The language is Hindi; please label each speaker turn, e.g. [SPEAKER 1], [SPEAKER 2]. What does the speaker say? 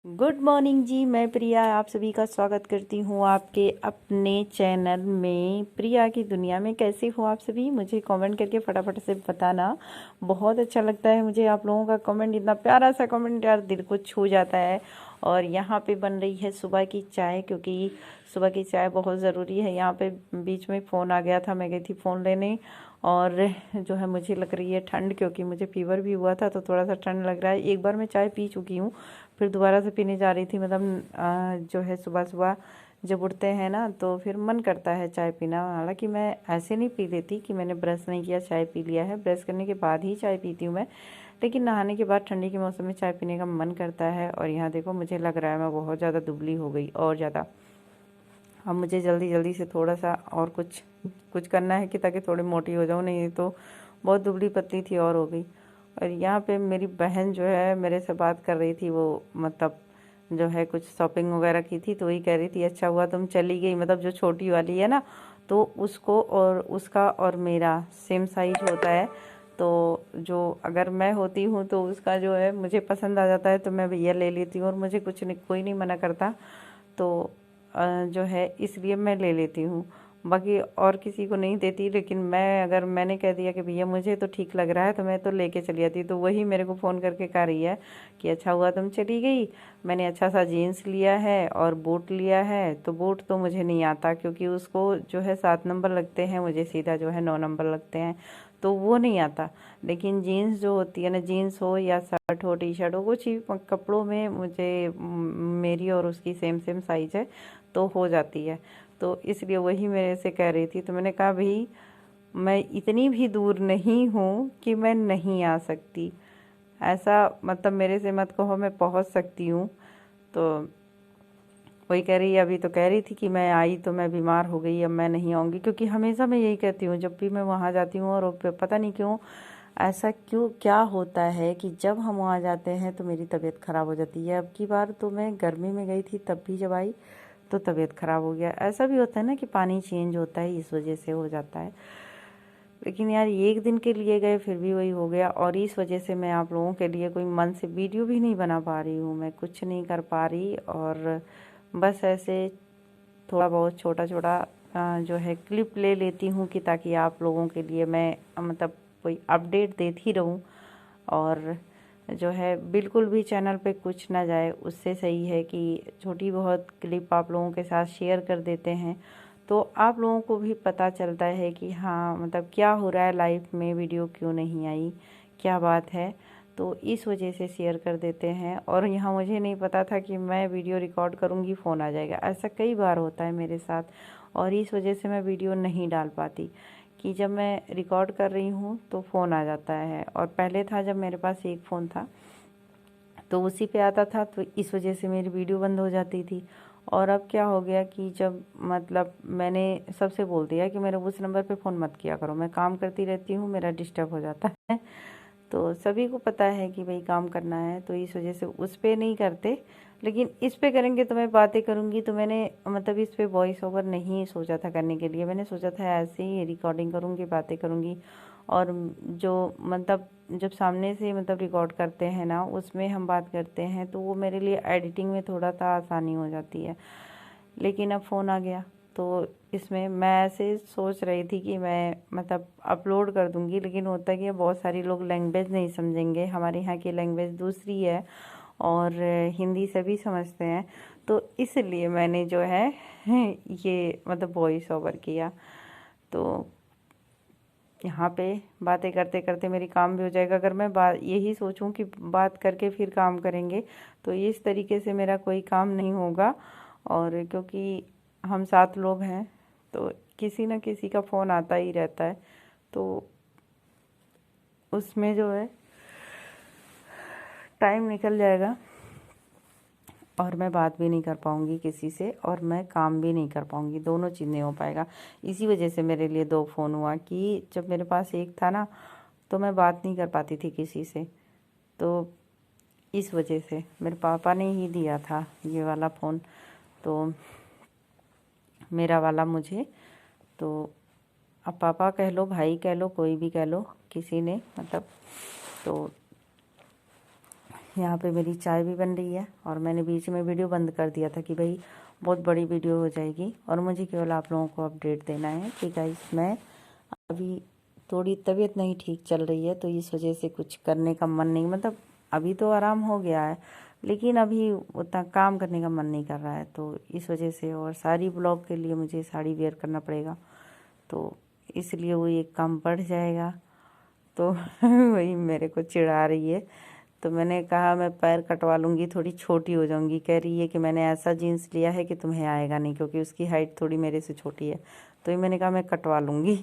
[SPEAKER 1] गुड मॉर्निंग जी। मैं प्रिया आप सभी का स्वागत करती हूँ आपके अपने चैनल में। प्रिया की दुनिया में कैसे हो आप सभी, मुझे कमेंट करके फटाफट से बताना। बहुत अच्छा लगता है मुझे आप लोगों का कमेंट, इतना प्यारा सा कमेंट यार दिल को छू जाता है। और यहाँ पे बन रही है सुबह की चाय, क्योंकि सुबह की चाय बहुत ज़रूरी है। यहाँ पे बीच में फ़ोन आ गया था, मैं गई थी फ़ोन लेने, और जो है मुझे लग रही है ठंड, क्योंकि मुझे फीवर भी हुआ था तो थोड़ा सा ठंड लग रहा है। एक बार मैं चाय पी चुकी हूँ, फिर दोबारा से पीने जा रही थी। मतलब जो है सुबह सुबह जब उठते हैं ना तो फिर मन करता है चाय पीना। हालांकि मैं ऐसे नहीं पी लेती कि मैंने ब्रश नहीं किया चाय पी लिया है, ब्रश करने के बाद ही चाय पीती हूँ मैं। लेकिन नहाने के बाद ठंडी के मौसम में चाय पीने का मन करता है। और यहाँ देखो मुझे लग रहा है मैं बहुत ज़्यादा दुबली हो गई, और ज़्यादा। अब मुझे जल्दी जल्दी से थोड़ा सा और कुछ कुछ करना है कि ताकि थोड़ी मोटी हो जाऊँ, नहीं तो बहुत दुबली पतली थी और हो गई। और यहाँ पे मेरी बहन जो है मेरे से बात कर रही थी, वो मतलब जो है कुछ शॉपिंग वगैरह की थी, तो वही कह रही थी अच्छा हुआ तुम चली गई। मतलब जो छोटी वाली है ना, तो उसको और उसका और मेरा सेम साइज होता है। तो जो अगर मैं होती हूँ तो उसका जो है मुझे पसंद आ जाता है तो मैं भैया ले लेती हूँ, और मुझे कुछ नहीं, कोई नहीं मना करता। तो जो है इसलिए मैं ले लेती हूँ, बाकी और किसी को नहीं देती। लेकिन मैं, अगर मैंने कह दिया कि भैया मुझे तो ठीक लग रहा है, तो मैं तो लेके चली जाती। तो वही मेरे को फ़ोन करके कह रही है कि अच्छा हुआ तुम चली गई, मैंने अच्छा सा जीन्स लिया है और बूट लिया है। तो बूट तो मुझे नहीं आता, क्योंकि उसको जो है 7 नंबर लगते हैं, मुझे सीधा जो है 9 नंबर लगते हैं, तो वो नहीं आता। लेकिन जीन्स जो होती है ना, जीन्स हो या शर्ट हो, टी शर्ट हो, कुछ ही कपड़ों में मुझे मेरी और उसकी सेम सेम साइज़ है तो हो जाती है। तो इसलिए वही मेरे से कह रही थी। तो मैंने कहा भाई मैं इतनी भी दूर नहीं हूँ कि मैं नहीं आ सकती, ऐसा मतलब मेरे से मत कहो, मैं पहुँच सकती हूँ। तो वही कह रही है, अभी तो कह रही थी कि मैं आई तो मैं बीमार हो गई, अब मैं नहीं आऊँगी। क्योंकि हमेशा मैं यही कहती हूँ जब भी मैं वहाँ जाती हूँ, और पता नहीं क्यों ऐसा क्यों क्या होता है कि जब हम वहाँ जाते हैं तो मेरी तबीयत ख़राब हो जाती है। अब की बार तो मैं गर्मी में गई थी, तब भी जब आई तो तबीयत ख़राब हो गया। ऐसा भी होता है ना कि पानी चेंज होता है, इस वजह से हो जाता है। लेकिन यार एक दिन के लिए गए फिर भी वही हो गया, और इस वजह से मैं आप लोगों के लिए कोई मन से वीडियो भी नहीं बना पा रही हूँ, मैं कुछ नहीं कर पा रही। और बस ऐसे थोड़ा बहुत छोटा छोटा जो है क्लिप ले लेती हूँ कि ताकि आप लोगों के लिए मैं मतलब कोई अपडेट देती रहूँ। और जो है बिल्कुल भी चैनल पे कुछ ना जाए, उससे सही है कि छोटी बहुत क्लिप आप लोगों के साथ शेयर कर देते हैं, तो आप लोगों को भी पता चलता है कि हाँ मतलब क्या हो रहा है लाइफ में, वीडियो क्यों नहीं आई, क्या बात है। तो इस वजह से शेयर कर देते हैं। और यहाँ मुझे नहीं पता था कि मैं वीडियो रिकॉर्ड करूँगी फ़ोन आ जाएगा, ऐसा कई बार होता है मेरे साथ। और इस वजह से मैं वीडियो नहीं डाल पाती कि जब मैं रिकॉर्ड कर रही हूँ तो फ़ोन आ जाता है। और पहले था जब मेरे पास एक फ़ोन था तो उसी पे आता था, तो इस वजह से मेरी वीडियो बंद हो जाती थी। और अब क्या हो गया कि जब मतलब मैंने सबसे बोल दिया कि मेरे उस नंबर पे फ़ोन मत किया करो, मैं काम करती रहती हूँ, मेरा डिस्टर्ब हो जाता है। तो सभी को पता है कि भाई काम करना है, तो इस वजह से उस पे नहीं करते। लेकिन इस पे करेंगे तो मैं बातें करूँगी, तो मैंने मतलब इस पे वॉइस ओवर नहीं सोचा था करने के लिए। मैंने सोचा था ऐसे ही रिकॉर्डिंग करूँगी, बातें करूँगी। और जो मतलब जब सामने से मतलब रिकॉर्ड करते हैं ना, उसमें हम बात करते हैं, तो वो मेरे लिए एडिटिंग में थोड़ा सा आसानी हो जाती है। लेकिन अब फ़ोन आ गया तो इसमें मैं ऐसे सोच रही थी कि मैं मतलब अपलोड कर दूंगी, लेकिन होता है कि बहुत सारी लोग लैंग्वेज नहीं समझेंगे, हमारे यहाँ की लैंग्वेज दूसरी है, और हिंदी सभी समझते हैं। तो इसलिए मैंने जो है ये मतलब वॉइस ओवर किया। तो यहाँ पे बातें करते करते मेरी काम भी हो जाएगा। अगर मैं बात यही सोचूं कि बात करके फिर काम करेंगे, तो इस तरीके से मेरा कोई काम नहीं होगा। और क्योंकि हम 7 लोग हैं तो किसी न किसी का फ़ोन आता ही रहता है, तो उसमें जो है टाइम निकल जाएगा, और मैं बात भी नहीं कर पाऊँगी किसी से, और मैं काम भी नहीं कर पाऊँगी, दोनों चीज़ नहीं हो पाएगा। इसी वजह से मेरे लिए 2 फ़ोन हुआ कि जब मेरे पास एक था ना तो मैं बात नहीं कर पाती थी किसी से। तो इस वजह से मेरे पापा ने ही दिया था ये वाला फ़ोन, तो मेरा वाला मुझे। तो अब पापा कह लो, भाई कह लो, कोई भी कह लो, किसी ने मतलब तो यहाँ पे मेरी चाय भी बन रही है और मैंने बीच में वीडियो बंद कर दिया था कि भाई बहुत बड़ी वीडियो हो जाएगी और मुझे केवल आप लोगों को अपडेट देना है कि गाइस मैं अभी थोड़ी तबीयत नहीं ठीक चल रही है, तो इस वजह से कुछ करने का मन नहीं, मतलब अभी तो आराम हो गया है लेकिन अभी उतना काम करने का मन नहीं कर रहा है, तो इस वजह से। और साड़ी ब्लॉग के लिए मुझे साड़ी वेयर करना पड़ेगा, तो इसलिए वो एक काम बढ़ जाएगा, तो वही मेरे को चिढ़ा रही है। तो मैंने कहा मैं पैर कटवा लूँगी, थोड़ी छोटी हो जाऊँगी। कह रही है कि मैंने ऐसा जीन्स लिया है कि तुम्हें आएगा नहीं, क्योंकि उसकी हाइट थोड़ी मेरे से छोटी है, तो ये मैंने कहा मैं कटवा लूँगी।